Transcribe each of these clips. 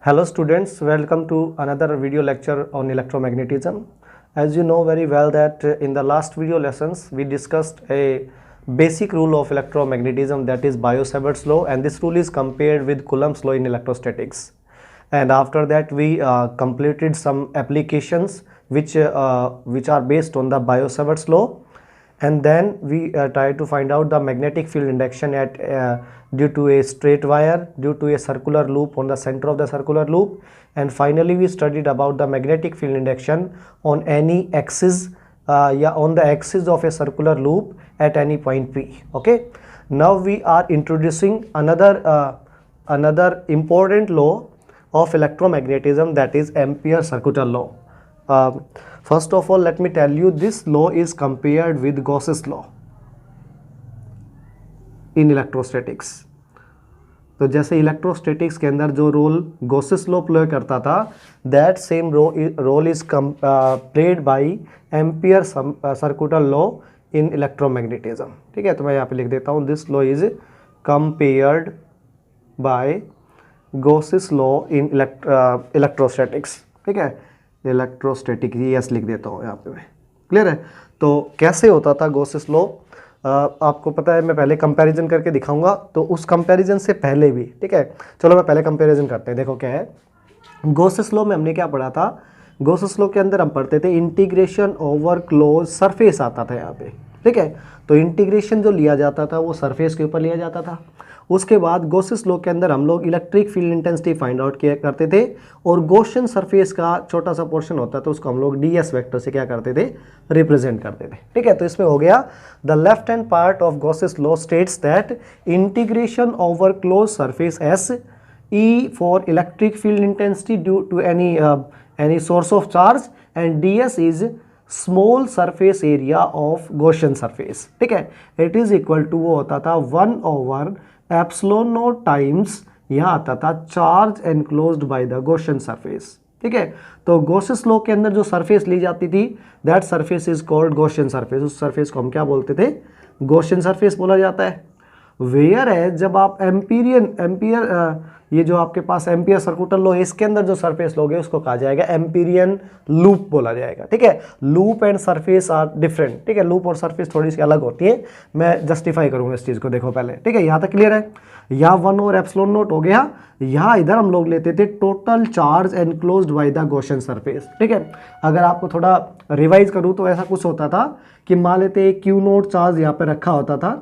Hello students, welcome to another video lecture on electromagnetism. As you know very well that in the last video lessons we discussed a basic rule of electromagnetism, that is Biot-Savart's law, and this rule is compared with Coulomb's law in electrostatics. And after that we completed some applications which are based on the Biot-Savart's law, and then we try to find out the magnetic field induction at due to a straight wire, due to a circular loop on the center of the circular loop, and finally we studied about the magnetic field induction on any axis on the axis of a circular loop at any point P. Okay, now we are introducing another important law of electromagnetism, that is Ampere's circuital law. First of all, let me tell you, this law is compared with Gauss's law in electrostatics. तो जैसे electrostatics के अंदर जो role Gauss's law play करता था, that same role is played by Ampere circuital law in electromagnetism. ठीक है, तो मैं यहाँ पे लिख देता हूँ, this law is compared by Gauss's law in electrostatics. ठीक है, इलेक्ट्रोस्टैटिक यस लिख देता हूँ यहाँ पे मैं. क्लियर है? तो कैसे होता था गॉसेस लॉ, आपको पता है. मैं पहले कंपैरिजन करके दिखाऊंगा, तो उस कंपैरिजन से पहले भी, ठीक है, चलो मैं पहले कंपैरिजन करते हैं. देखो क्या है गॉसेस लॉ में, हमने क्या पढ़ा था. गॉसेस लॉ के अंदर हम पढ़ते थे इंटीग्रेशन ओवर क्लोज सरफेस आता था यहाँ पे. ठीक है, तो इंटीग्रेशन जो लिया जाता था वो सरफेस के ऊपर लिया जाता था. उसके बाद गॉसेस लॉ के अंदर हम लोग electric field intensity find out किया करते थे, और गॉसियन सरफेस का छोटा सा पोर्शन होता था उसको हम लोग ds वेक्टर से क्या करते थे, रिप्रेजेंट करते थे. ठीक है, तो इसमें हो गया the left hand part of Gauss's law states that integration over close surface S E for electric field intensity due to any source of charge, and ds is small surface area of Gaussian surface. ठीक है, it is equal to, वो होता था 1 over epsilon not times, यहाँ आता था charge enclosed by the Gaussian surface. ठीक है, तो गॉसेस लॉ के अंदर जो सरफेस ली जाती थी, that surface is called Gaussian surface. उस सरफेस को हम क्या बोलते थे, गॉसियन सरफेस बोला जाता है. वेयर है जब आप एम्पियर ये जो आपके पास एम्पियर सर्कुटल लॉ है, इसके अंदर जो सरफेस लोगे उसको कहा जाएगा एम्पिरियन लूप बोला जाएगा. ठीक है, loop and surface are different. ठीक है, लूप और सरफेस थोड़ी सी अलग होती है, मैं जस्टिफाई करूंगा इस चीज़ को. देखो पहले, ठीक है, यहाँ तक क्लियर है. यहाँ 1 और एप्सिलॉन नॉट हो गया. यहाँ इधर हम लोग लेते थे total charge enclosed by the Gaussian surface. ठीक है, अगर आपको थोड़ा रिवाइज करूँ तो ऐसा कुछ होता था कि मान लेते क्यू नोट चार्ज यहाँ पे रखा होता था.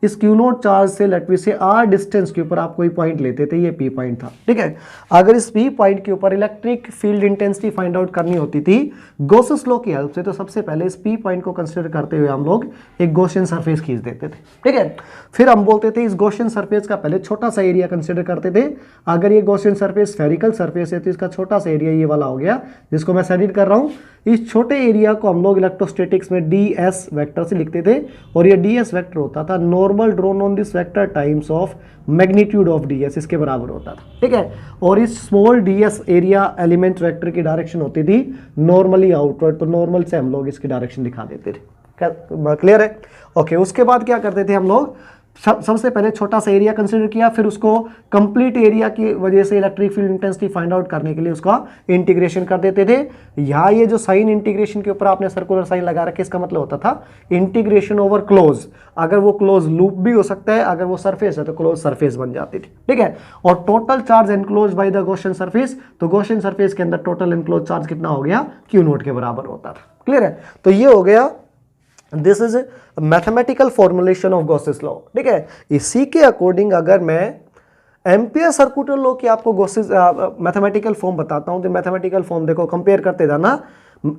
इस क्यू नोट चार्ज से लेट वी से r डिस्टेंस के ऊपर आप कोई पॉइंट लेते थे, ये p पॉइंट था. ठीक है, अगर इस p पॉइंट के ऊपर electric field intensity find out करनी होती थी गॉसेस लॉ की हेल्प से, तो सबसे पहले इस p पॉइंट को कंसीडर करते हुए हम लोग एक गॉसियन सरफेस खींच देते थे. ठीक है, फिर हम बोलते थे इस गॉसियन सरफेस का पहले छोटा सा एरिया कंसीडर करते थे. अगर ये गॉसियन सरफेस स्फेरिकल सरफेस है तो इसका छोटा सा एरिया ये वाला हो गया, जिसको मैं सेडिड कर रहा हूँ. इस छोटे एरिया को हम लोग इलेक्ट्रोस्टैटिक्स में ds वेक्टर से लिखते थे, और ये ds वेक्टर होता था normal drawn on this vector times of magnitude of ds, इसके बराबर होता था. ठीक है, और इस small ds area element vector की डायरेक्शन होती थी नॉर्मली आउटवर्ड, तो नॉर्मल से हम लोग इसकी डायरेक्शन दिखा देते थे. क्लियर है? ओके, उसके बाद क्या करते थे हम लोग, सबसे पहले छोटा सा एरिया कंसीडर किया, फिर उसको कंप्लीट एरिया की वजह से electric field intensity find out करने के लिए उसका इंटीग्रेशन कर देते थे. यहाँ ये जो साइन इंटीग्रेशन के ऊपर आपने सर्कुलर साइन लगा रखे, इसका मतलब होता था इंटीग्रेशन ओवर क्लोज. अगर वो क्लोज लूप भी हो सकता है, अगर वो सरफेस है तो क्लोज सरफेस बन जाती थी. ठीक है, और total charge enclose by the Gaussian surface, तो गॉसियन सरफेस के अंदर टोटल एनक्लोज चार्ज कितना हो गया, क्यू नोट के बराबर होता था. क्लियर है? तो ये हो गया, this is mathematical formulation of Gauss's law. ठीक है, इसी के अकॉर्डिंग अगर मैं एम्पियर सर्कुटल लॉ की आपको गॉसेस मैथमेटिकल फॉर्म बताता हूं, तो मैथमेटिकल फॉर्म देखो, कंपेयर करते जाना.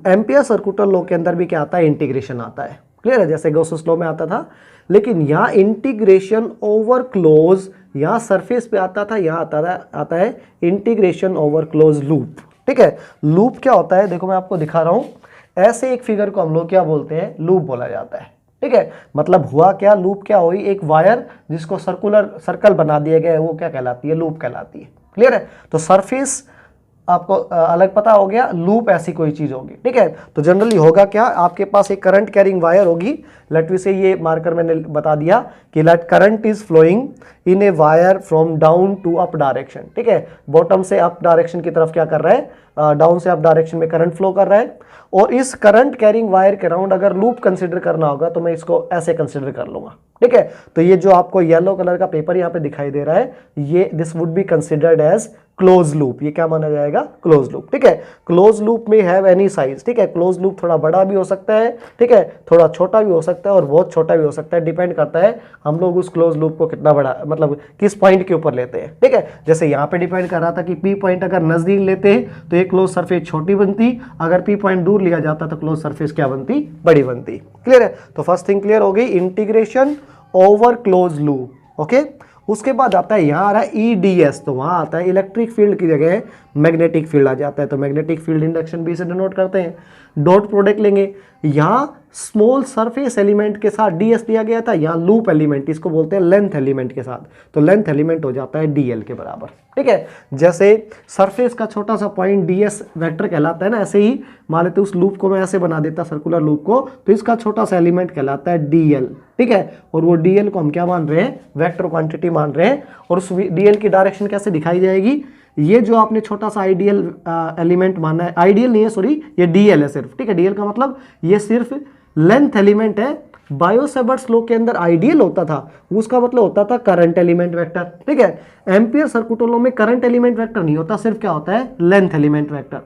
एम्पियर सर्कुटल लॉ के अंदर भी क्या आता है, इंटीग्रेशन आता है. क्लियर है? जैसे गॉसेस लॉ में आता था, लेकिन यहाँ इंटीग्रेशन ओवर क्लोज, यहाँ सरफेस पे आता था, यहाँ आता है इंटीग्रेशन ओवर क्लोज लूप. ठीक है, लूप क्या होता है, देखो मैं आपको दिखा रहा हूं. ऐसे एक फिगर को हम लोग क्या बोलते हैं, लूप बोला जाता है. ठीक है, मतलब हुआ क्या, लूप क्या हुई, एक वायर जिसको सर्कुलर सर्कल बना दिया गया है, वो क्या कहलाती है, लूप कहलाती है. क्लियर है? तो सरफेस आपको अलग पता हो गया, लूप ऐसी कोई चीज होगी, ठीक है। तो जनरली होगा क्या, आपके पास एक करंट कैरिंग वायर होगी, लेट वी से ये मार्कर मैंने बता दिया कि let current is flowing in a wire from down to up direction, ठीक है। बॉटम से अप डायरेक्शन की तरफ क्या कर रहा है, डाउन से अप डायरेक्शन में करंट फ्लो कर रहा है। और इस करंट कैरिंग वायर के अराउंड अगर लूप कंसिडर करना होगा तो मैं इसको ऐसे कंसिडर कर लूंगा, ठीक है। तो ये जो आपको येलो कलर का पेपर यहाँ पे दिखाई दे रहा है, ये this would be considered as close loop, ये क्या माना जाएगा, क्लोज लूप, ठीक है। क्लोज लूप में हैव एनी साइज, ठीक है। क्लोज लूप थोड़ा बड़ा भी हो सकता है, ठीक है, थोड़ा छोटा भी हो सकता है और बहुत छोटा भी हो सकता है, डिपेंड करता है हम लोग उस क्लोज लूप को कितना बड़ा, मतलब किस पॉइंट के ऊपर लेते हैं, ठीक है। जैसे यहाँ पे डिपेंड कर रहा था कि पी पॉइंट अगर नजदीक लेते हैं तो ये क्लोज सरफेस छोटी बनती, अगर पी पॉइंट दूर लिया जाता तो क्लोज सरफेस क्या बनती, बड़ी बनती। क्लियर है। तो फर्स्ट थिंग क्लियर हो गई, integration over close loop, okay. उसके बाद आता है, यहाँ आ रहा है EDS, तो वहाँ आता है इलेक्ट्रिक फील्ड की जगह मैग्नेटिक फील्ड आ जाता है, तो मैग्नेटिक फील्ड इंडक्शन भी से डिनोट करते हैं। डॉट प्रोडक्ट लेंगे, यहाँ स्मॉल सरफेस एलिमेंट के साथ DS दिया गया था, यहाँ लूप एलिमेंट, इसको बोलते हैं लेंथ एलिमेंट के साथ, तो लेंथ एलिमेंट हो जाता है DL के बराबर, ठीक है। जैसे सरफेस का छोटा सा पॉइंट DS वेक्टर कहलाता है ना, ऐसे ही मान लेते उस लूप को मैं ऐसे बना देता सर्कुलर लूप को, तो इसका छोटा सा एलिमेंट कहलाता है DL, ठीक है। और वो DL को हम क्या मान रहे हैं, वेक्टर क्वांटिटी मान रहे हैं। और उस DL की डायरेक्शन कैसे दिखाई जाएगी, ये जो आपने छोटा सा आइडियल एलिमेंट माना है, आइडियल नहीं है सॉरी, ये DL है सिर्फ, ठीक है। DL का मतलब ये सिर्फ लेंथ एलिमेंट है। बायो-सेवर्ट्स लॉ के अंदर आइडियल होता था, उसका मतलब होता था करंट एलिमेंट वेक्टर, ठीक है। एम्पियर सर्किट लॉ में करंट एलिमेंट वेक्टर नहीं होता, सिर्फ क्या होता है, लेंथ एलिमेंट वेक्टर।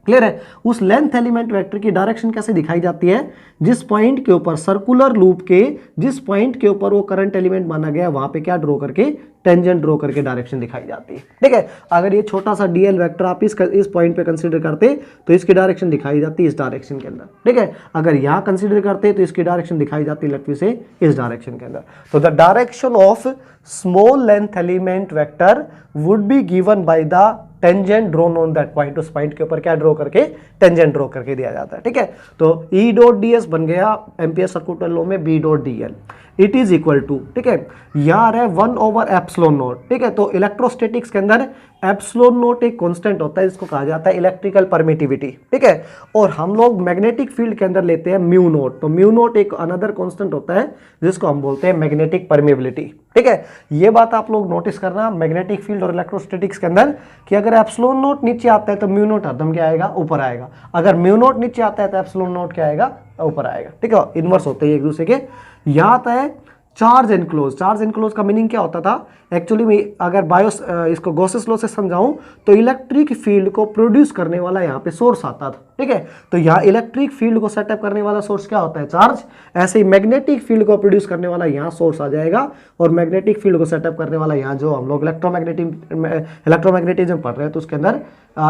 क्लियर है। उस लेंथ एलिमेंट वेक्टर की डायरेक्शन कैसे दिखाई जाती है, जिस पॉइंट के ऊपर सर्कुलर लूप के जिस पॉइंट के ऊपर वो करंट एलिमेंट माना गया वहां पे क्या ड्रॉ करके, टेंजेंट ड्रॉ करके डायरेक्शन दिखाई जाती है, ठीक है। अगर ये छोटा सा DL वेक्टर आप इस पॉइंट पे कंसीडर करते तो इसकी डायरेक्शन दिखाई जाती है इस डायरेक्शन के अंदर, ठीक है। अगर यहाँ कंसीडर करते तो इसकी डायरेक्शन दिखाई जाती है लेट से इस डायरेक्शन के अंदर। तो the direction of small length element vector would be given by the tangent drawn on that point, उस पॉइंट के ऊपर क्या ड्रॉ करके, टेंजेंट ड्रॉ करके दिया जाता है, ठीक है। तो E.ds बन गया एम्पियर सर्किट लॉ में B.dl, it is equal to, ठीक है, यहाँ आ रहा है 1/ε0, ठीक है। तो इलेक्ट्रोस्टैटिक्स के अंदर ε0 एक कांस्टेंट होता है, जिसको कहा जाता है इलेक्ट्रिकल परमिटिविटी, ठीक है। और हम लोग मैग्नेटिक फील्ड के अंदर लेते हैं μ0, तो μ0 एक अनदर कांस्टेंट होता है जिसको हम बोलते हैं मैग्नेटिक परमिबिलिटी, ठीक है। ये बात आप लोग नोटिस करना मैग्नेटिक फील्ड और इलेक्ट्रोस्टैटिक्स के अंदर कि अगर ε0 नीचे आता है तो μ0 हरदम क्या आएगा, ऊपर आएगा। अगर μ0 नीचे आता है तो ε0 क्या आएगा, ऊपर आएगा, ठीक है। इनवर्स होते हैं एक दूसरे के। यहाँ आता है चार्ज एनक्लोज। चार्ज एनक्लोज का मीनिंग क्या होता था एक्चुअली में, अगर इसको गॉसेस लॉ से समझाऊं तो इलेक्ट्रिक फील्ड को प्रोड्यूस करने वाला यहाँ पे सोर्स आता था, ठीक है। तो यहाँ इलेक्ट्रिक फील्ड को सेटअप करने वाला सोर्स क्या होता है, चार्ज। ऐसे ही मैग्नेटिक फील्ड को प्रोड्यूस करने वाला यहाँ सोर्स आ जाएगा, और मैग्नेटिक फील्ड को सेटअप करने वाला यहाँ जो हम लोग इलेक्ट्रोमैग्नेटिज्म पढ़ रहे हैं तो उसके अंदर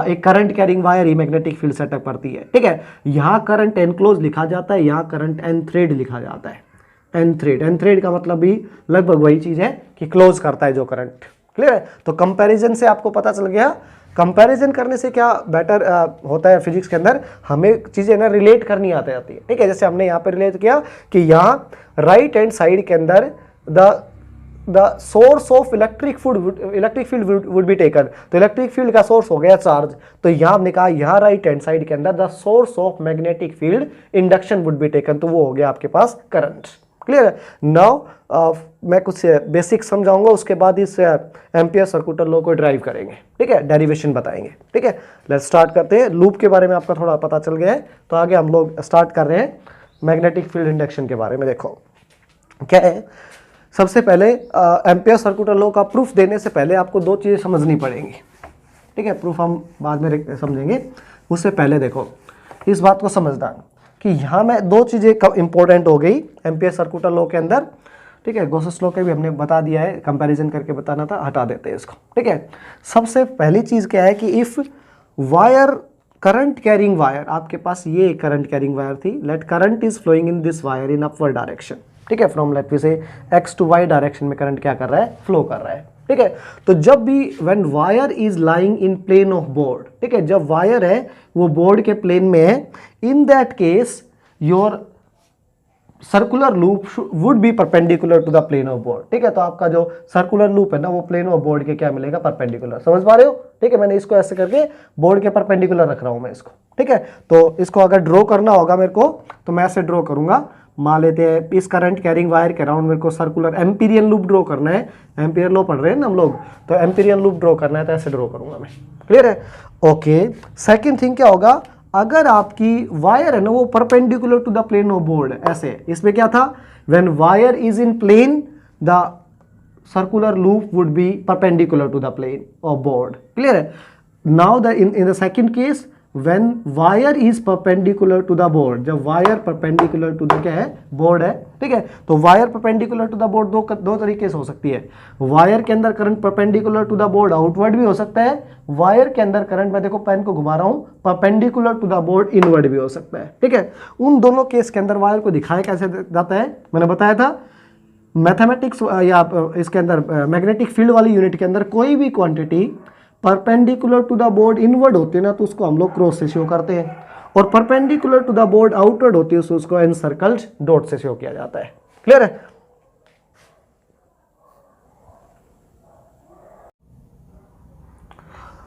एक करंट कैरिंग वायर ही मैग्नेटिक फील्ड सेटअप करती है, ठीक है। यहाँ करंट एनक्लोज लिखा जाता है, यहाँ करंट एनथ्रेड लिखा जाता है। एनथ्रेड का मतलब भी लगभग वही चीज है कि क्लोज करता है जो करंट। क्लियर है। तो कंपैरिजन से आपको पता चल गया, कंपैरिजन करने से क्या बेटर होता है फिजिक्स के अंदर, हमें चीजें ना रिलेट करनी आती जाती है, ठीक है। जैसे हमने यहाँ पे रिलेट किया कि यहाँ राइट हैंड साइड के अंदर the source of electric field would be taken, तो इलेक्ट्रिक फील्ड का सोर्स हो गया चार्ज। तो यहाँ हमने कहा यहाँ राइट हैंड साइड के अंदर the source of magnetic field induction would be taken, तो वो हो गया आपके पास करंट। क्लियर है। नाउ मैं कुछ बेसिक समझाऊंगा, उसके बाद इस एम्पियर सर्किट लॉ को ड्राइव करेंगे, ठीक है, डेरिवेशन बताएंगे, ठीक है। लेट्स स्टार्ट करते हैं। लूप के बारे में आपका थोड़ा पता चल गया है, तो आगे हम लोग स्टार्ट कर रहे हैं मैग्नेटिक फील्ड इंडक्शन के बारे में। देखो क्या है, सबसे पहले एम्पियर सर्किट लॉ का प्रूफ देने से पहले आपको दो चीज़ें समझनी पड़ेंगी, ठीक है। प्रूफ हम बाद में समझेंगे, उससे पहले देखो इस बात को समझना कि यहाँ में दो चीज़ें इंपॉर्टेंट हो गई एम्पियर सर्किट लॉ के अंदर, ठीक है। गॉसेस लॉ के भी हमने बता दिया है, कंपैरिजन करके बताना था, हटा देते हैं इसको, ठीक है। सबसे पहली चीज़ क्या है कि if wire current carrying wire, आपके पास ये करंट कैरिंग वायर थी, let current is flowing in this wire in upward direction, ठीक है। From let we say x to y direction में करंट क्या कर रहा है, फ्लो कर रहा है, ठीक है। तो जब भी when wire is lying in plane of board, ठीक है, जब वायर है वो बोर्ड के प्लेन में है, in that case your circular loop would be perpendicular to the plane of board. ठीक है, तो आपका जो सर्कुलर लूप है ना वो प्लेन ऑफ बोर्ड के क्या मिलेगा, परपेंडिकुलर। समझ पा रहे हो? ठीक है, मैंने इसको ऐसे करके बोर्ड के परपेंडिकुलर रख रहा हूं मैं इसको। ठीक है, तो इसको अगर ड्रॉ करना होगा मेरे को तो मैं ऐसे ड्रॉ करूंगा। मान लेते हैं इस करंट कैरिंग वायर के अराउंड मेरे को सर्कुलर एम्पीरियन लूप ड्रॉ करना है। एम्पीरियन लॉ पढ़ रहे हैं ना हम लोग, तो एम्पीरियन लूप ड्रॉ करना है तो ऐसे ड्रॉ करूंगा मैं। क्लियर है? ओके, सेकंड थिंग क्या होगा, अगर आपकी वायर है ना वो perpendicular to the plane of board, ऐसे इसमें क्या था, when wire is in plane the circular loop would be perpendicular to the plane of board. Clear है? Now the in the second case when wire is perpendicular to the board, जब wire perpendicular to the क्या है, board है। ठीक है, तो wire perpendicular to the board दो तरीके से हो सकती है। वायर के अंदर current perpendicular to the board outward भी हो सकता है, वायर के अंदर करंट, मैं देखो पेन को घुमा रहा हूं, perpendicular to the board inward भी हो सकता है। ठीक है, उन दोनों केस के अंदर वायर को दिखाया कैसे जाता है, मैंने बताया था मैथमेटिक्स या इसके अंदर मैग्नेटिक फील्ड वाली यूनिट के अंदर कोई भी quantity perpendicular to the board inward होती है ना तो उसको हम लोग क्रॉस से शो करते हैं, और perpendicular to the board outward होती है तो उसको एनसर्कल्ड डॉट से शो किया जाता है। क्लियर है?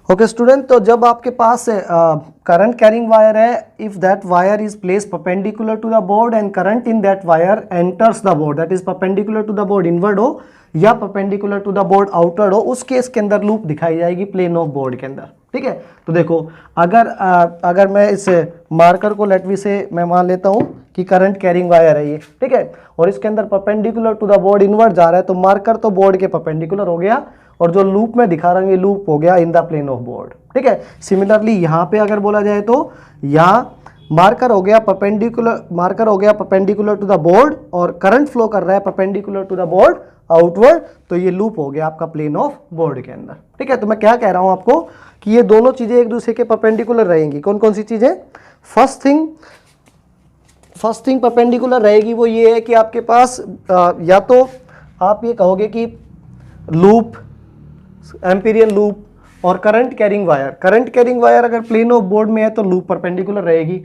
ओके स्टूडेंट, तो जब आपके पास करंट कैरिंग वायर है, if that wire is place perpendicular to the board and current in that wire enters the board, that is perpendicular to the board inward हो या perpendicular to the board outward हो, उस case के अंदर loop दिखाई जाएगी plane of board के अंदर। ठीक है, तो देखो अगर मैं इस मार्कर को लेटवी से मैं मान लेता हूं कि करंट कैरिंग वायर है ये। ठीक है, और इसके अंदर perpendicular to the board inward जा रहा है, तो मार्कर तो बोर्ड के परपेंडिकुलर हो गया और जो लूप में दिखा रहा हूं ये लूप हो गया in the plane of board. ठीक है, सिमिलरली यहाँ पे अगर बोला जाए तो यहाँ मार्कर हो गया परपेंडिकुलर टू द बोर्ड और करंट फ्लो कर रहा है perpendicular to the board outward, तो ये लूप हो गया आपका प्लेन ऑफ बोर्ड के अंदर। ठीक है, तो मैं क्या कह रहा हूं आपको कि ये दोनों चीजें एक दूसरे के परपेंडिकुलर रहेंगी। कौन कौन सी चीजें? फर्स्ट थिंग परपेंडिकुलर रहेगी वो ये है कि आपके पास या तो आप ये कहोगे कि लूप, एम्पीरियन लूप और करंट कैरिंग वायर अगर प्लेन ऑफ बोर्ड में है तो लूप परपेंडिकुलर रहेगी,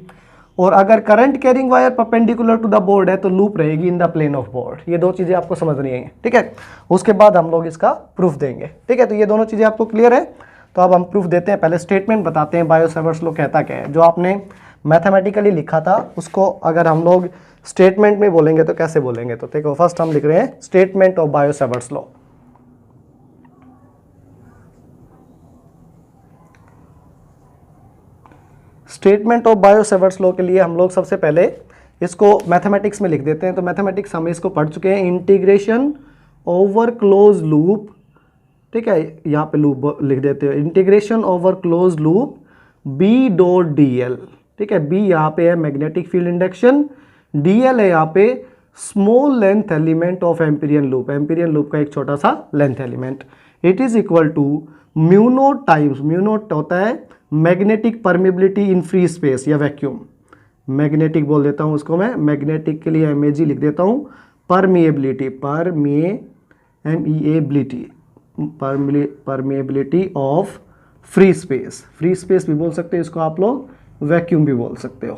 और अगर current carrying wire perpendicular to the board है तो लूप रहेगी in the plane of board. ये दो चीजें आपको समझनी है। ठीक है, उसके बाद हम लोग इसका प्रूफ देंगे। ठीक है, तो ये दोनों चीजें आपको क्लियर है, तो अब हम प्रूफ देते हैं। पहले स्टेटमेंट बताते हैं बायो-सेवर्ट्स लॉ कहता क्या है। जो आपने मैथमेटिकली लिखा था उसको अगर हम लोग स्टेटमेंट में बोलेंगे तो कैसे बोलेंगे, तो देखो फर्स्ट हम लिख रहे हैं statement of bio-Savart's law. Statement of bio-Savart's law के लिए हम लोग सबसे पहले इसको मैथमेटिक्स में लिख देते हैं। तो मैथमेटिक्स हम इसको पढ़ चुके हैं, इंटीग्रेशन ओवर क्लोज लूप। ठीक है, यहाँ पे लूप लिख देते हैं, integration over close loop B dot D L. ठीक है, बी यहाँ पे है magnetic field induction, D L है यहाँ पे small length element of Amperian loop का एक छोटा सा length element. It is equal to mu naught times, mu naught होता है magnetic permeability in free space या वैक्यूम, मैग्नेटिक बोल देता हूं उसको मैं, मैग्नेटिक के लिए एमएजी लिख देता हूं, परमिएबिलिटी ऑफ फ्री स्पेस भी बोल सकते हैं इसको आप लोग, वैक्यूम भी बोल सकते हो।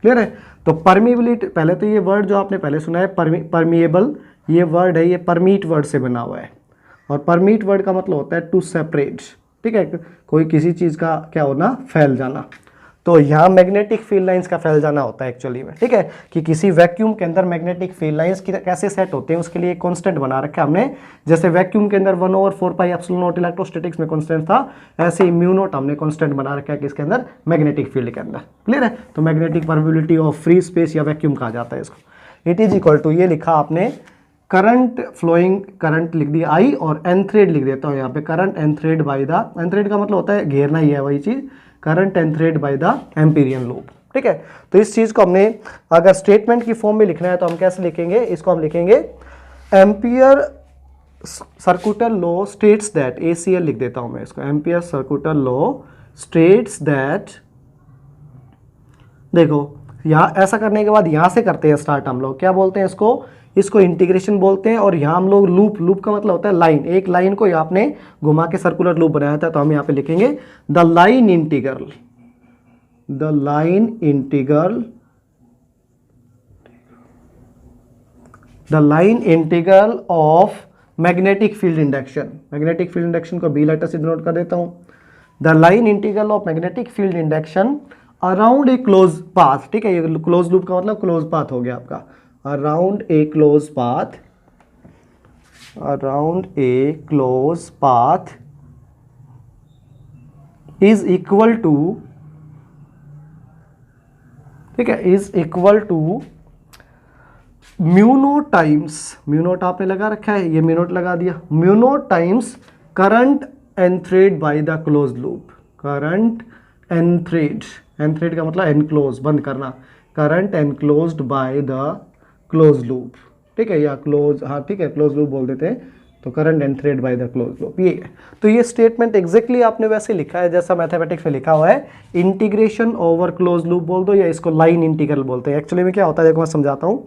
क्लियर है? तो परमिएबिलिटी, पहले तो ये वर्ड जो आपने पहले सुना है परमिएबल, ये वर्ड है, ये परमीट वर्ड से बना हुआ है, और परमीट वर्ड का मतलब होता है टू सेपरेट। ठीक है, कोई किसी चीज का क्या होना, फैल जाना। तो यहाँ मैग्नेटिक फील्ड लाइंस का फैल जाना होता है एक्चुअली में। ठीक है, कि किसी वैक्यूम के अंदर मैग्नेटिक फील्ड लाइंस कैसे सेट होते हैं उसके लिए एक कांस्टेंट बना रखा है हमने। जैसे वैक्यूम के अंदर 1/4 पाई एप्सिलॉन नॉट इलेक्ट्रोस्टैटिक्स में कांस्टेंट था, ऐसे ही म्यू नॉट हमने कांस्टेंट बना रखा है किसके अंदर, मैग्नेटिक फील्ड के अंदर। क्लियर है? तो magnetic permeability of free space या वैक्यूम कहा जाता है इसको। इट इज इक्वल टू, ये लिखा आपने करंट फ्लोइंग, करंट लिख दिया आई, और एनथ्रेड लिख देता हूँ यहाँ पे, current enthread by the, enthread का मतलब होता है घेरना ही है वही चीज, current enthread by the Amperian loop. ठीक है, तो इस चीज को हमने अगर स्टेटमेंट की फॉर्म में लिखना है तो हम कैसे लिखेंगे इसको, हम लिखेंगे ampere circular law states that, ACL लिख देता हूं मैं इसको, ampere circular law states that. देखो यहाँ ऐसा करने के बाद यहाँ से करते हैं स्टार्ट, हम लोग क्या बोलते हैं इसको इंटीग्रेशन बोलते हैं, और यहाँ हम लोग लूप का मतलब होता है लाइन, एक लाइन को आपने घुमा के सर्कुलर लूप बनाया था, तो हम यहाँ पे लिखेंगे the line integral the line integral of magnetic field induction, magnetic field induction को बी लेटर से डिनोट कर देता हूँ, the line integral of magnetic field induction around a close path, ठीक है, ये क्लोज लूप का मतलब क्लोज पाथ हो गया आपका, around a close path, around a close path is equal to, ठीक है, is equal to mu naught times, mu naught आपने लगा रखा है, ये म्यू नोट लगा दिया, mu naught times current enthread by the close loop, current enthread, enthread का मतलब एनक्लोज, बंद करना, current enclosed by the close loop, ठीक है, या क्लोज, हाँ ठीक है, क्लोज लूप बोल देते हैं, तो current enthread by the close loop, ये है। तो ये स्टेटमेंट एग्जैक्टली आपने वैसे लिखा है जैसा मैथमेटिक्स में लिखा हुआ है, इंटीग्रेशन ओवर क्लोज लूप बोल दो या इसको लाइन इंटीग्रल बोलते हैं। एक्चुअली में क्या होता है, देखो मैं समझाता हूँ,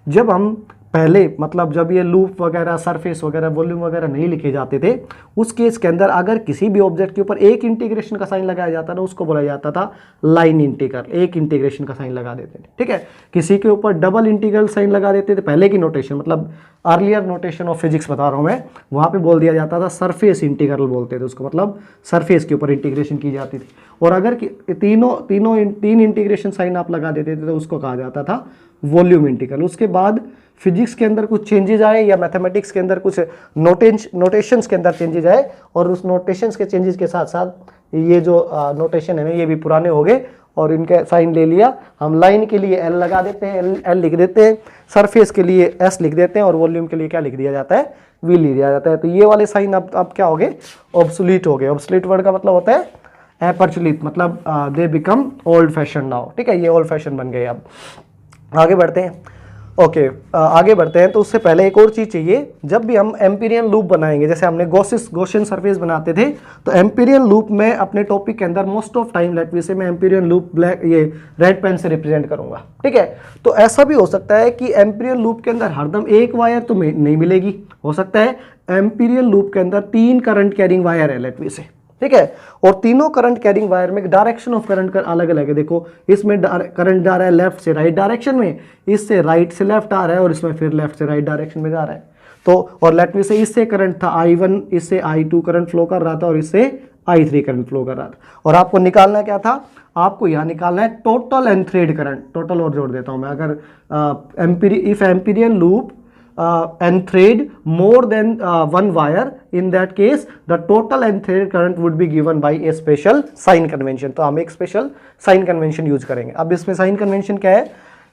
जब हम पहले मतलब जब ये लूप वगैरह, सरफेस वगैरह, वॉल्यूम वगैरह नहीं लिखे जाते थे, उस केस के अंदर अगर किसी भी ऑब्जेक्ट के ऊपर एक इंटीग्रेशन का साइन लगाया जाता था, उसको बोला जाता था लाइन इंटीग्रल, एक इंटीग्रेशन का साइन लगा देते थे, ठीक है। किसी के ऊपर डबल इंटीग्रल साइन लगा देते थे, पहले की नोटेशन मतलब अर्लियर नोटेशन ऑफ फिजिक्स बता रहा हूँ मैं, वहाँ पे बोल दिया जाता था सरफेस इंटीग्रल बोलते थे उसको, मतलब सरफेस के ऊपर इंटीग्रेशन की जाती थी। और अगर तीन इंटीग्रेशन साइन आप लगा देते थे तो उसको कहा जाता था वॉल्यूम इंटीग्रल। उसके बाद फिजिक्स के अंदर कुछ चेंजेज आए या मैथमेटिक्स के अंदर कुछ नोटेशंस के अंदर चेंजेज आए, और उस नोटेशंस के चेंजेस के साथ साथ ये जो नोटेशन है ना ये भी पुराने हो गए, और इनके साइन ले लिया। हम लाइन के लिए एल लगा देते हैं, एल लिख देते हैं, सरफेस के लिए एस लिख देते हैं, और वॉल्यूम के लिए क्या लिख दिया जाता है, वी लिख दिया जाता है। तो ये वाले साइन अब क्या हो गए, ऑब्सोलीट हो गए। ऑब्सोलीट वर्ड का मतलब होता है अप्रचलित, मतलब they become old fashion now, ठीक है, ये ओल्ड फैशन बन गए। अब आगे बढ़ते हैं, ओके आगे बढ़ते हैं। तो उससे पहले एक और चीज़ चाहिए, जब भी हम एम्पीरियन लूप बनाएंगे, जैसे हमने गॉसियन सरफेस बनाते थे, तो एम्पीरियन लूप में अपने टॉपिक के अंदर most of time let we say मैं एम्पीरियन लूप ब्लैक ये रेड पेन से रिप्रेजेंट करूंगा, ठीक है। तो ऐसा भी हो सकता है कि एम्पीरियन लूप के अंदर हरदम एक वायर तो नहीं मिलेगी, हो सकता है एम्पीरियन लूप के अंदर 3 करंट कैरिंग वायर है लेट वी से, ठीक है, और तीनों करंट कैरिंग वायर में डायरेक्शन ऑफ करंट का अलग अलग है। देखो इसमें करंट जा रहा है लेफ्ट से राइट डायरेक्शन में, इससे राइट से लेफ्ट आ रहा है, और इसमें फिर लेफ्ट से राइट डायरेक्शन में जा रहा है। तो और लेट मी से इससे करंट था I1, इससे I2 करंट फ्लो कर रहा था, और इससे I3 करंट फ्लो कर रहा था। और आपको निकालना क्या था, आपको यहाँ निकालना है टोटल एनथ्रेड करंट। टोटल और जोड़ देता हूँ मैं, अगर if Amperian loop enthread more than one wire, in that case the total enthread current would be given by a special sign convention। तो हम एक स्पेशल साइन कन्वेंशन यूज करेंगे। अब इसमें साइन कन्वेंशन क्या है,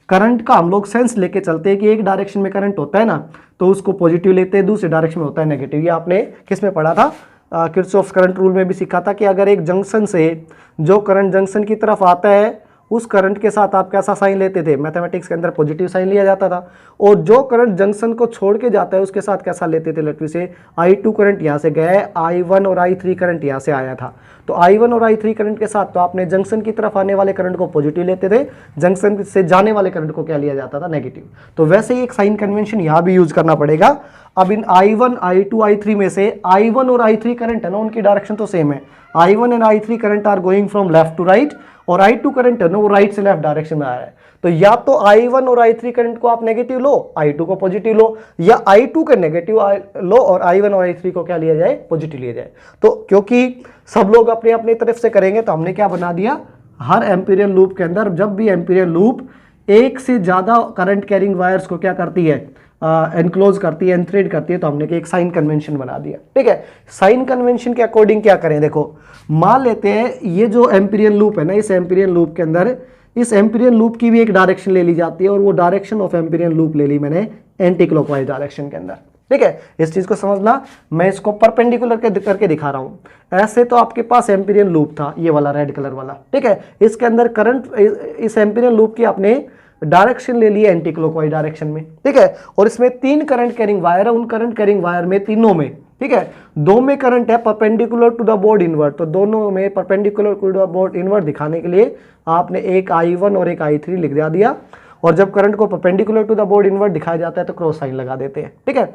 करंट का हम लोग सेंस लेके चलते हैं कि एक डायरेक्शन में करंट होता है ना, तो उसको पॉजिटिव लेते हैं, दूसरे डायरेक्शन में होता है नेगेटिव। ये आपने किस में पढ़ा था, किरचॉफ्स करंट रूल में भी सीखा था कि अगर एक जंक्शन से जो करंट जंक्शन की तरफ आता है, उस करंट के साथ आप कैसा साइन लेते थे, मैथमेटिक्स के अंदर पॉजिटिव साइन लिया जाता था। और जो करंट जंक्शन को छोड़ के जाता है उसके साथ कैसा लेते थे, लेट मी से I2 करंट यहाँ से गया है, I1 और I3 करंट यहाँ से आया था, तो I1 और I3 करंट के साथ तो आपने जंक्शन की तरफ आने वाले करंट को पॉजिटिव लेते थे, जंक्शन से जाने वाले करंट को क्या लिया जाता था, नेगेटिव। तो वैसे ही एक साइन कन्वेंशन यहाँ भी यूज करना पड़ेगा। अब इन I1, I2, I3 में से I1 और I3 करंट है ना, उनकी डायरेक्शन तो सेम है। I1 and I3 current are going from left to right, और I2 करंट है ना वो राइट से लेफ्ट डायरेक्शन में आ रहा है। तो या तो I1 और I3 करंट को आप नेगेटिव लो, I2 को पॉजिटिव लो, या I2 का नेगेटिव लो और I1 और I3 को क्या लिया जाए, पॉजिटिव लिया जाए। तो क्योंकि सब लोग अपने अपने तरफ से करेंगे, तो हमने क्या बना दिया, हर एम्पीरियन लूप के अंदर जब भी एम्पीरियन लूप एक से ज्यादा करंट कैरिंग वायर्स को क्या करती है, एनक्लोज करती है, एनथ्रेड करती है, तो हमने एक साइन कन्वेंशन बना दिया, ठीक है। साइन कन्वेंशन के अकॉर्डिंग क्या करें, देखो मान लेते हैं ये जो एम्पीरियन लूप है ना, इस एम्पीरियन लूप के अंदर इस एम्पीरियन लूप की भी एक डायरेक्शन ले ली जाती है, और वो डायरेक्शन ऑफ एम्पीरियन लूप ले ली मैंने एंटी क्लॉकवाइज डायरेक्शन के अंदर, ठीक है। इस चीज को समझना, मैं इसको परपेंडिकुलर करके दिखा रहा हूं। ऐसे तो आपके पास एम्पीरियन लूप था, ये वाला रेड कलर वाला, ठीक है, इसके अंदर करंट, इस एम्पीरियन लूप की आपने डायरेक्शन ले ली एंटी क्लॉकवाइज डायरेक्शन में, ठीक है। और इसमें 3 करंट कैरिंग वायर है, उन करंट कैरिंग वायर में तीनों में, ठीक है, 2 में करंट है perpendicular to the board inward, तो दोनों में perpendicular to the board inward दिखाने के लिए आपने एक I1 और एक I3 लिख दिया। और जब करंट को perpendicular to the board inward दिखाया जाता है तो क्रॉस साइन लगा देते हैं, ठीक है।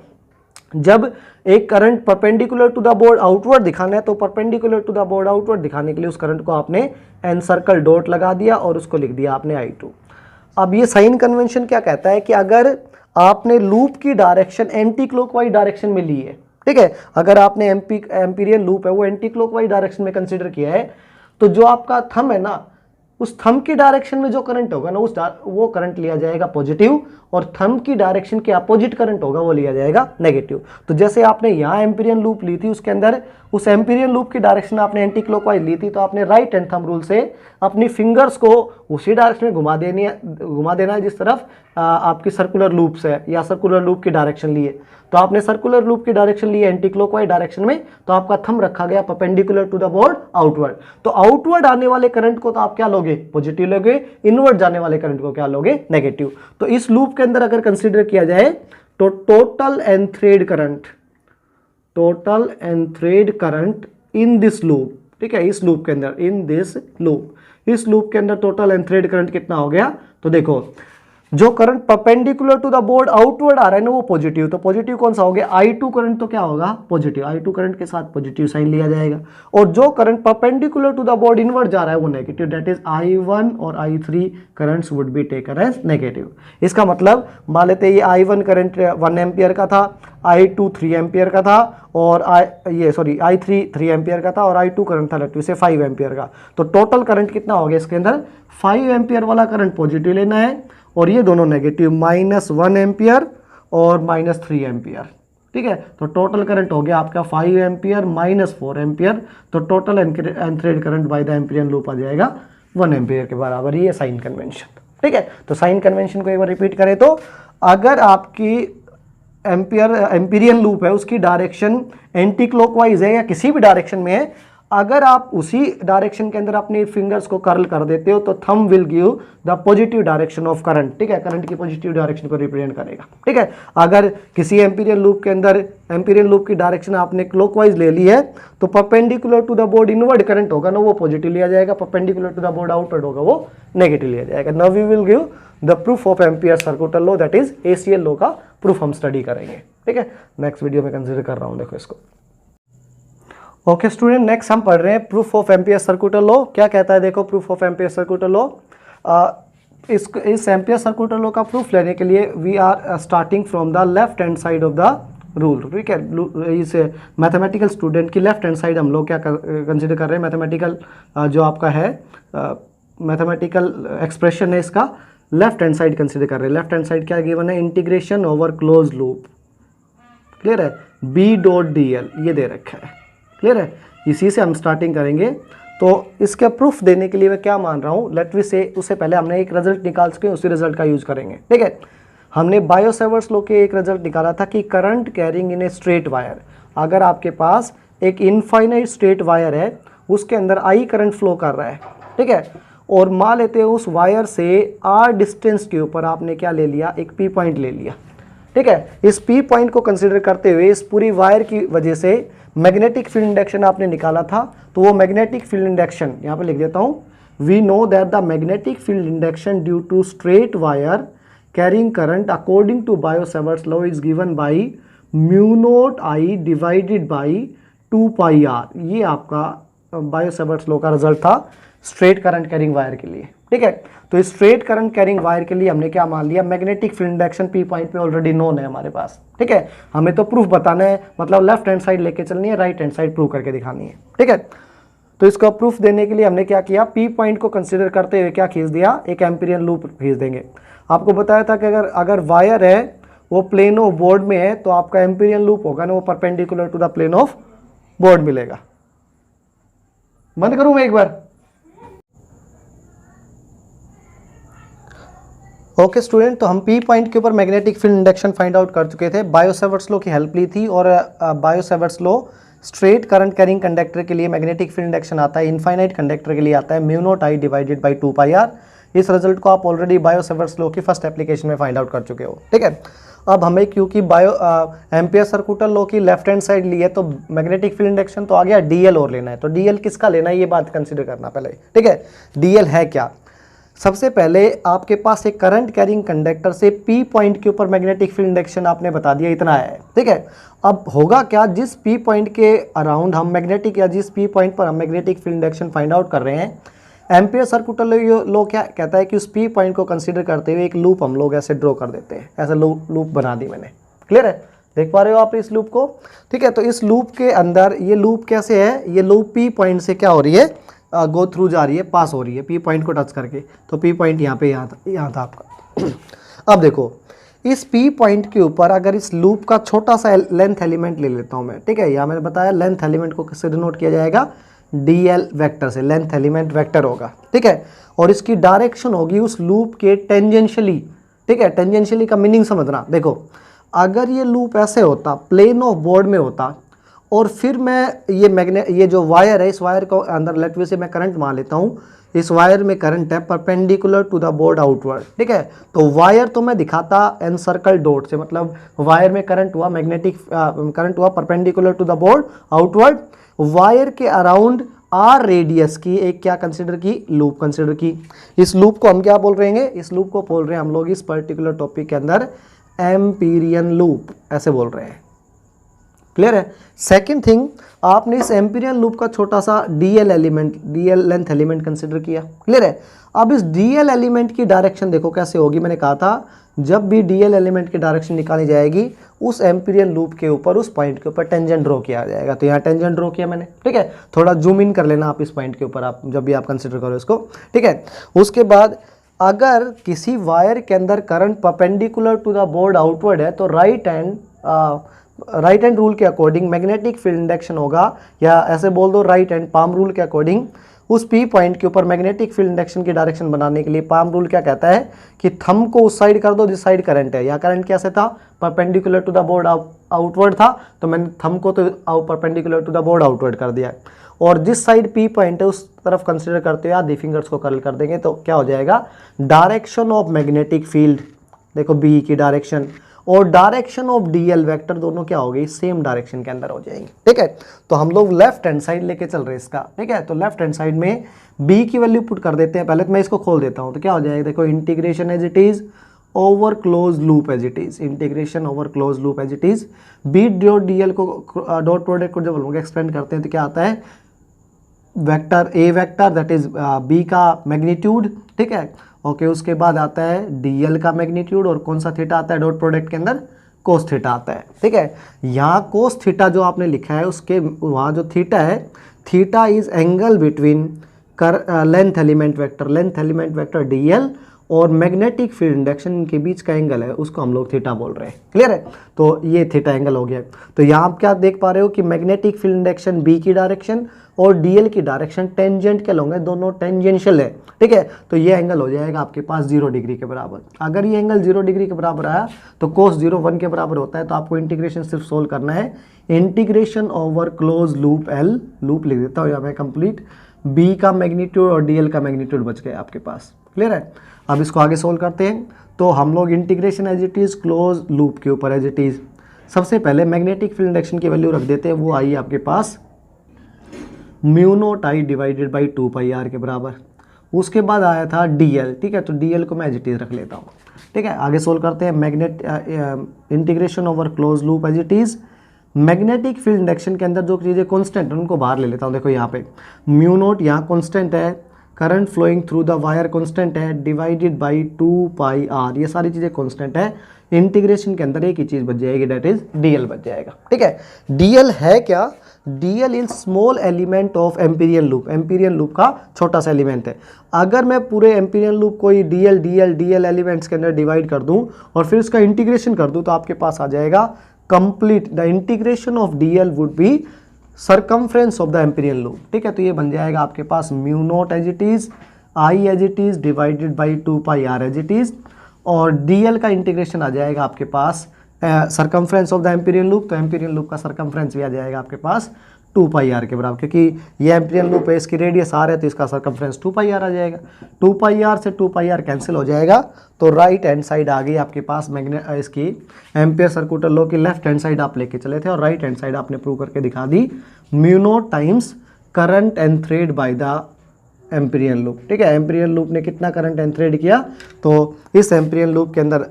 जब एक current perpendicular to the board outward दिखाना है, तो perpendicular to the board outward दिखाने के लिए उस करंट को आपने एनसर्कल डॉट लगा दिया और उसको लिख दिया आपने I2। अब ये साइन कन्वेंशन क्या कहता है कि अगर आपने लूप की डायरेक्शन एंटी क्लॉकवाइज डायरेक्शन में ली है, ठीक है। अगर आपने एम्पीरियन लूप है वो एंटी क्लॉकवाइज डायरेक्शन में कंसीडर किया है, तो जो आपका थंब है ना, उस थंब की डायरेक्शन में जो करंट होगा ना वो करंट लिया जाएगा पॉजिटिव, और थंब की डायरेक्शन के अपोजिट करंट होगा वो लिया जाएगा नेगेटिव। तो जैसे आपने यहाँ एम्पीरियन लूप ली थी, उसके अंदर उस एम्पीरियन लूप की डायरेक्शन आपने एंटी क्लॉकवाइज ली थी, तो आपने राइट हैंड थंब रूल से अपनी फिंगर्स को उसी डायरेक्शन में घुमा देना है जिस तरफ आपकी सर्कुलर लूप्स है या सर्कुलर लूप की डायरेक्शन ली है। तो आपने सर्कुलर लूप की डायरेक्शन ली है एंटी क्लॉकवाइज डायरेक्शन में, तो आपका थंब रखा गया perpendicular to the board outward. तो आउटवर्ड आने वाले करंट को तो आप क्या लोगे, पॉजिटिव लोगे, इनवर्ड जाने वाले करंट को क्या लोगे, नेगेटिव। तो इस लूप के अंदर अगर कंसीडर किया जाए तो total and thread current in this loop, ठीक है, इस लूप के अंदर, इन दिस लूप, इस लूप के अंदर टोटल एंड थ्रेड करंट कितना हो गया। तो देखो जो current perpendicular to the board outward आ रहा है ना वो पॉजिटिव, तो पॉजिटिव कौन सा हो गया, I2 करंट, तो क्या होगा पॉजिटिव, I2 करंट के साथ पॉजिटिव साइन लिया जाएगा। और जो current perpendicular to the board inward जा रहा है वो नेगेटिव, दैट इज I1 और I3 currents would be taken as negative. इसका मतलब मान लेते हैं ये I1 करंट 1 एम्पियर का था, I2 3 एम्पियर का था, और I3 3 एम्पियर का था, और I2 करंट था लेट से 5 एम्पियर का। तो टोटल करंट कितना हो गया इसके अंदर, 5 एम्पियर वाला करंट पॉजिटिव लेना है, और ये दोनों नेगेटिव, -1 एम्पियर और -3 एम्पियर, ठीक है। तो टोटल करंट हो गया आपका 5 एम्पियर -4 एम्पियर। तो total enthread current by the Amperian loop आ जाएगा 1 एम्पियर के बराबर। ये साइन कन्वेंशन, ठीक है। तो साइन कन्वेंशन को एक बार रिपीट करें तो अगर आपकी एम्पिरियन लूप है उसकी डायरेक्शन एंटी क्लॉकवाइज है या किसी भी डायरेक्शन में है, अगर आप उसी डायरेक्शन के अंदर अपनी फिंगर्स को कर्ल कर देते हो तो thumb will give the positive direction of current, ठीक है, करंट की पॉजिटिव डायरेक्शन को रिप्रेजेंट करेगा, ठीक है। अगर किसी एम्पीरियन लूप के अंदर एम्पीरियन लूप की डायरेक्शन आपने क्लॉकवाइज ले ली है तो perpendicular to the board inward current होगा ना वो पॉजिटिव लिया जाएगा, perpendicular to the board outward होगा वो नेगेटिव लिया जाएगा। Now we will give the proof of Ampere circular law, that is ACL law का प्रूफ हम स्टडी करेंगे, ठीक है। नेक्स्ट वीडियो में कंसिडर कर रहा हूं, देखो इसको। ओके स्टूडेंट, नेक्स्ट हम पढ़ रहे हैं proof of Ampere circular law. क्या कहता है, देखो proof of Ampere circular law. इस एम्पियर सर्कुलर लॉ का प्रूफ लेने के लिए we are starting from the left hand side of the rule, ठीक है। इस मैथमेटिकल स्टूडेंट की लेफ्ट हैंड साइड हम लोग क्या कंसिडर कर रहे हैं, मैथमेटिकल जो आपका है मैथमेटिकल एक्सप्रेशन है इसका लेफ्ट हैंड साइड कंसिडर कर रहे हैं। लेफ्ट हैंड साइड क्या गिवन है, integration over close loop, clear है, B.dl ये दे रखा है, क्लियर है। इसी से हम स्टार्टिंग करेंगे। तो इसके प्रूफ देने के लिए मैं क्या मान रहा हूँ, लेट वी से उससे पहले हमने एक रिजल्ट निकाल चुके हैं, उसी रिजल्ट का यूज करेंगे, ठीक है। हमने बायो-सेवर्ट्स लॉ के एक रिजल्ट निकाला था कि current carrying in a straight wire, अगर आपके पास एक इनफाइनाइट स्ट्रेट वायर है उसके अंदर I करंट फ्लो कर रहा है, ठीक है, और मान लेते हैं उस वायर से R डिस्टेंस के ऊपर आपने क्या ले लिया, एक P पॉइंट ले लिया, ठीक है। इस P पॉइंट को कंसिडर करते हुए इस पूरी वायर की वजह से मैग्नेटिक फील्ड इंडक्शन आपने निकाला था, तो वो मैग्नेटिक फील्ड इंडक्शन यहाँ पे लिख देता हूँ, we know that the magnetic field induction due to straight wire carrying current according to Biot Savart's law is given by μ0I divided by 2πr। ये आपका बायो-सेवर्ट्स लॉ का रिजल्ट था स्ट्रेट करंट कैरिंग वायर के लिए, ठीक है। तो इस स्ट्रेट करंट कैरिंग वायर के लिए हमने क्या मान लिया, magnetic field induction P point पे ऑलरेडी नोन है हमारे पास, ठीक है। हमें तो प्रूफ बताना है, मतलब लेफ्ट हैंड साइड लेके चलनी है, राइट हैंड साइड प्रूव करके दिखानी है, ठीक है। तो इसका प्रूफ देने के लिए हमने क्या किया, P पॉइंट को कंसिडर करते हुए क्या खींच दिया, एक एम्पीरियन लूप खींच देंगे। आपको बताया था कि अगर वायर है वो प्लेन ऑफ बोर्ड में है तो आपका एम्पीरियन लूप होगा ना वो perpendicular to the plane of board मिलेगा। बंद करूं मैं एक बार। ओके स्टूडेंट, तो हम P पॉइंट के ऊपर magnetic field induction find out कर चुके थे, बायो-सेवर्ट्स लॉ की हेल्प ली थी, और bio-Savart's law straight current carrying conductor के लिए मैग्नेटिक फील्ड इंडक्शन आता है, इनफाइनाइट कंडक्टर के लिए आता है μ0I डिवाइडेड बाई 2πr। इस रिजल्ट को आप ऑलरेडी बायो-सेवर्ट्स लॉ की फर्स्ट एप्लीकेशन में फाइंड आउट कर चुके हो, ठीक है। अब हमें क्योंकि एम्पियर सर्कुलर लॉ की लेफ्ट हैंड साइड ली है तो मैग्नेटिक फील्ड इंडक्शन तो आ गया, DL और लेना है, तो DL किसका लेना है ये बात कंसिडर करना पहले, ठीक है। DL है क्या, सबसे पहले आपके पास एक करंट कैरिंग कंडक्टर से P पॉइंट के ऊपर मैग्नेटिक फील्ड इंडक्शन आपने बता दिया, इतना है, ठीक है। अब होगा क्या, जिस P पॉइंट के अराउंड हम मैग्नेटिक या जिस P पॉइंट पर हम magnetic field induction find out कर रहे हैं, एम्पियर सर्कुलर लॉ क्या कहता है कि उस पी पॉइंट को कंसीडर करते हुए एक लूप हम लोग ऐसे ड्रॉ कर देते हैं, ऐसा लूप बना दी मैंने। क्लियर है, देख पा रहे हो आप इस लूप को? ठीक है, तो इस लूप के अंदर ये लूप कैसे है, ये लूप पी पॉइंट से क्या हो रही है, गो थ्रू जा रही है, पास हो रही है पी पॉइंट को टच करके। तो पी पॉइंट यहाँ पे यहाँ था आपका। अब देखो इस पी पॉइंट के ऊपर अगर इस लूप का छोटा सा लेंथ एलिमेंट ले लेता हूँ मैं, ठीक है, यहाँ मैंने बताया लेंथ एलिमेंट को किससे डिनोट किया जाएगा, dl वेक्टर से, लेंथ एलिमेंट वेक्टर होगा, ठीक है, और इसकी डायरेक्शन होगी उस लूप के टेंजेंशियली। ठीक है, टेंजेंशियली का मीनिंग समझना, देखो अगर ये लूप ऐसे होता, प्लेन ऑफ बोर्ड में होता, और फिर मैं ये जो वायर है, इस वायर को अंदर लेट वे से मैं करंट मान लेता हूँ, इस वायर में करंट है perpendicular to the board outward. ठीक है, तो वायर तो मैं दिखाता एनसर्कल डॉट से, मतलब वायर में करंट हुआ, मैग्नेटिक करंट हुआ perpendicular to the board outward. Wire के अराउंड आर रेडियस की एक क्या कंसिडर की, लूप कंसिडर की। इस लूप को हम क्या बोल रहे हैं, इस लूप को बोल रहे हैं हम लोग इस पर्टिकुलर टॉपिक के अंदर एम्पीरियन लूप, ऐसे बोल रहे हैं। क्लियर है। सेकंड थिंग, आपने इस एम्पीरियन लूप का छोटा सा DL element, DL length element consider किया। क्लियर है। अब इस डीएल एलिमेंट की डायरेक्शन देखो कैसे होगी, मैंने कहा था जब भी डीएल एलिमेंट की डायरेक्शन निकाली जाएगी उस एम्पीरियन लूप के ऊपर, उस पॉइंट के ऊपर टेंजेंट ड्रॉ किया जाएगा। तो यहाँ टेंजेंट ड्रॉ किया मैंने, ठीक है, थोड़ा जूम इन कर लेना आप इस पॉइंट के ऊपर, आप जब भी आप कंसिडर करो इसको, ठीक है। उसके बाद अगर किसी वायर के अंदर current perpendicular to the board outward है तो राइट हैंड रूल के अकॉर्डिंग मैग्नेटिक फील्ड इंडक्शन होगा, या ऐसे बोल दो राइट हैंड पाम रूल के अकॉर्डिंग उस पी पॉइंट के ऊपर मैग्नेटिक फील्ड इंडक्शन की डायरेक्शन बनाने के लिए पाम रूल क्या कहता है कि थंब को उस साइड कर दो जिस साइड करंट है। या करंट कैसे था, perpendicular to the board outward था, तो मैंने थंब को तो perpendicular to the board outward कर दिया, और जिस साइड पी पॉइंट है उस तरफ कंसिडर करते हुए आधी फिंगर्स को कर्ल कर देंगे, तो क्या हो जाएगा, डायरेक्शन ऑफ मैग्नेटिक फील्ड, देखो बी की डायरेक्शन और डायरेक्शन ऑफ डीएल वेक्टर दोनों क्या हो गई, सेम डायरेक्शन के अंदर हो जाएंगे। ठीक है, तो हम लोग लेफ्ट हैंड साइड लेके चल रहे हैं इसका। ठीक है, तो लेफ्ट हैंड साइड में बी की वैल्यू पुट कर देते हैं। पहले तो मैं इसको खोल देता हूं, तो क्या हो जाएगा, देखो integration as it is over close loop as it is, integration over close loop as it is. B dot DL को डॉट प्रोडक्ट को जब हम लोग एक्सपेंड करते हैं तो क्या आता है, vector A vector that is B का मैग्नीट्यूड। ठीक है, ओके, उसके बाद आता है डीएल का मैग्नीट्यूड, और कौन सा थीटा आता है डॉट प्रोडक्ट के अंदर, कोस थीटा आता है। ठीक है, यहाँ कोस थीटा जो आपने लिखा है उसके वहाँ जो थीटा है, theta is angle between length element vector DL और मैग्नेटिक फील्ड इंडक्शन के बीच का एंगल है, उसको हम लोग थीटा बोल रहे हैं। क्लियर है, तो ये थीटा एंगल हो गया। तो यहाँ आप क्या देख पा रहे हो कि मैग्नेटिक फील्ड इंडक्शन बी की डायरेक्शन और डीएल की डायरेक्शन टेंजेंट के होंगे, दोनों टेंजेंशियल है। ठीक है, तो ये एंगल हो जाएगा आपके पास 0 डिग्री के बराबर। अगर ये एंगल 0 डिग्री के बराबर आया तो कोस 0 1 के बराबर होता है। तो आपको इंटीग्रेशन सिर्फ सोल्व करना है, integration over close loop L, loop लिख देता हूँ यहाँ मैं कंप्लीट, बी का मैग्नीट्यूड और डीएल का मैग्नीट्यूड बच गया आपके पास। क्लियर है, अब इसको आगे सोल्व करते हैं। तो हम लोग integration as it is close loop के ऊपर एज इट इज, सबसे पहले मैग्नेटिक फील्ड इंडक्शन की वैल्यू रख देते हैं, वो आई आपके पास mu naught I divided by 2 pi r के बराबर। उसके बाद आया था डीएल। ठीक है, तो डीएल को मैं एज इट इज रख लेता हूँ। ठीक है, आगे सोल्व करते हैं। Integration over close loop as it is, magnetic field induction के अंदर जो चीज़ें कॉन्स्टेंट है उनको बाहर ले लेता हूँ। देखो यहाँ पे म्यू नॉट यहाँ कॉन्स्टेंट है, current flowing through the wire constant है, डिवाइडेड बाई 2 पाई आर, ये सारी चीज़ें कॉन्स्टेंट है। इंटीग्रेशन के अंदर एक ही चीज़ बच जाएगी, डेट इज डीएल बच जाएगा। ठीक है, डीएल है क्या, DL is small element of Amperian loop, Amperian loop का छोटा सा एलिमेंट है। अगर मैं पूरे एम्पीरियन लूप को डीएल एलिमेंट्स के अंदर डिवाइड कर दूं और फिर इसका इंटीग्रेशन कर दूं तो आपके पास आ जाएगा complete, the integration of dl would be circumference of the Amperian loop. ठीक है, तो ये बन जाएगा आपके पास mu naught as it is, I as it is divided by 2 pi r as it is, और डीएल का इंटीग्रेशन आ जाएगा आपके पास circumference of the Amperian loop, तो एम्पीरियन लूप का सर्कमफ्रेंस भी आ जाएगा आपके पास 2 पाई आर के बराबर, क्योंकि ये एम्पीरियन लूप है, इसकी रेडियस आर है तो इसका सर्कमफ्रेंस 2 पाई आर आ जाएगा। 2 पाई आर से 2 पाई आर कैंसिल हो जाएगा, तो राइट हैंड साइड आ गई आपके पास इसकी एम्पियर सर्कुलर लॉ की लेफ्ट हैंड साइड आप लेके चले थे और राइट हैंड साइड आपने प्रूव करके दिखा दी, mu naught times current enthread by the Amperian loop. ठीक है, एम्पीरियन लूप ने कितना करंट एनथ्रेड किया, तो इस एम्पीरियन लूप के अंदर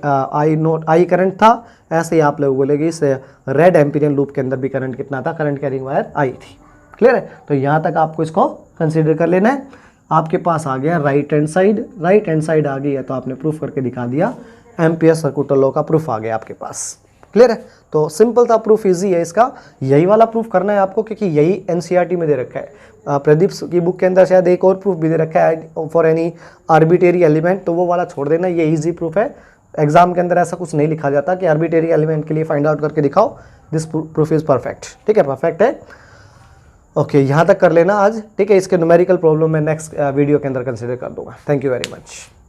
आई करंट था, ऐसे ही आप लोग बोलेंगे इस रेड एम्पीरियन लूप के अंदर भी करंट कितना था, करंट कैरिंग वायर आई थी। क्लियर है, तो यहाँ तक आपको इसको कंसीडर कर लेना है। आपके पास आ गया राइट हैंड साइड आ गई है तो आपने प्रूफ करके दिखा दिया, एम्पियर सर्कुलर लॉ का प्रूफ आ गया आपके पास। क्लियर है? तो सिंपल था, प्रूफ इजी है इसका, यही वाला प्रूफ करना है आपको क्योंकि यही एनसीईआरटी में दे रखा है। प्रदीप की बुक के अंदर शायद एक और प्रूफ भी दे रखा है फॉर एनी आर्बिट्रेरी एलिमेंट, तो वो वाला छोड़ देना, ये इजी प्रूफ है। एग्जाम के अंदर ऐसा कुछ नहीं लिखा जाता कि आर्बिट्रेरी एलिमेंट के लिए फाइंड आउट करके दिखाओ, दिस प्रूफ इज परफेक्ट। ठीक है, परफेक्ट है। ओके, यहाँ तक कर लेना आज। ठीक है, इसके न्यूमेरिकल प्रॉब्लम मैं नेक्स्ट वीडियो के अंदर कंसिडर कर दूंगा। Thank you very much.